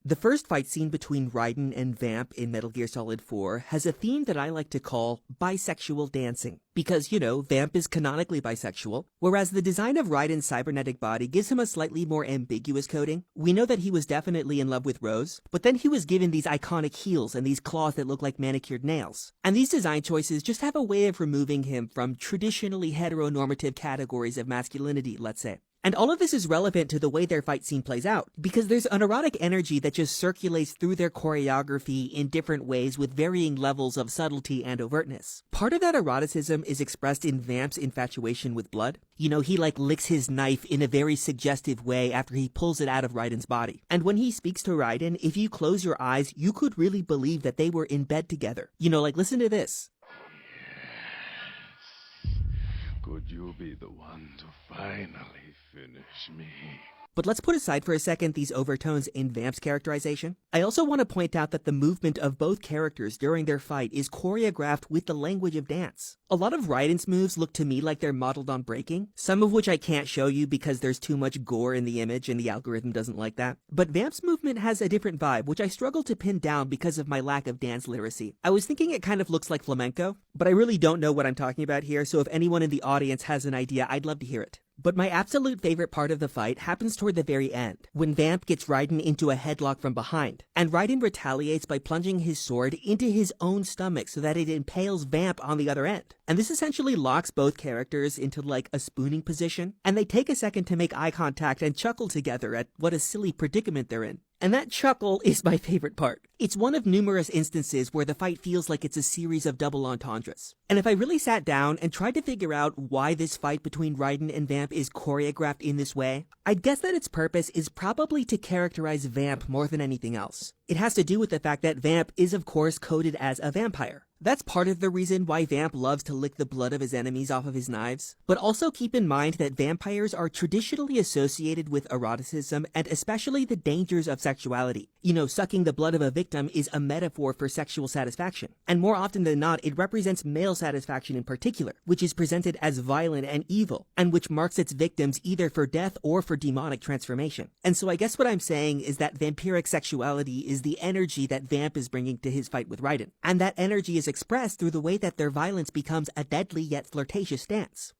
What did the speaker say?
The first fight scene between Raiden and Vamp in Metal Gear Solid 4 has a theme that I like to call bisexual dancing. Because, Vamp is canonically bisexual, whereas the design of Raiden's cybernetic body gives him a slightly more ambiguous coding. We know that he was definitely in love with Rose, but then he was given these iconic heels and these claws that look like manicured nails. And these design choices just have a way of removing him from traditionally heteronormative categories of masculinity, let's say. And all of this is relevant to the way their fight scene plays out, because there's an erotic energy that just circulates through their choreography in different ways with varying levels of subtlety and overtness. Part of that eroticism is expressed in Vamp's infatuation with blood. He licks his knife in a very suggestive way after he pulls it out of Raiden's body. And when he speaks to Raiden, if you close your eyes, you could really believe that they were in bed together. Listen to this. Could you be the one to finally finish me? But let's put aside for a second these overtones in Vamp's characterization. I also want to point out that the movement of both characters during their fight is choreographed with the language of dance. A lot of Raiden's moves look to me like they're modeled on breaking, some of which I can't show you because there's too much gore in the image and the algorithm doesn't like that. But Vamp's movement has a different vibe, which I struggle to pin down because of my lack of dance literacy. I was thinking it kind of looks like flamenco, but I really don't know what I'm talking about here, so if anyone in the audience has an idea, I'd love to hear it. But my absolute favorite part of the fight happens toward the very end, when Vamp gets Raiden into a headlock from behind, and Raiden retaliates by plunging his sword into his own stomach so that it impales Vamp on the other end. And this essentially locks both characters into like a spooning position, and they take a second to make eye contact and chuckle together at what a silly predicament they're in. And that chuckle is my favorite part. It's one of numerous instances where the fight feels like it's a series of double entendres. And if I really sat down and tried to figure out why this fight between Raiden and Vamp is choreographed in this way, I'd guess that its purpose is probably to characterize Vamp more than anything else. It has to do with the fact that Vamp is of course coded as a vampire. That's part of the reason why Vamp loves to lick the blood of his enemies off of his knives. But also keep in mind that vampires are traditionally associated with eroticism and especially the dangers of sexuality. Sucking the blood of a victim is a metaphor for sexual satisfaction. And more often than not, it represents male satisfaction in particular, which is presented as violent and evil, and which marks its victims either for death or for demonic transformation. And so I guess what I'm saying is that vampiric sexuality is the energy that Vamp is bringing to his fight with Raiden. And that energy is expressed through the way that their violence becomes a deadly yet flirtatious dance.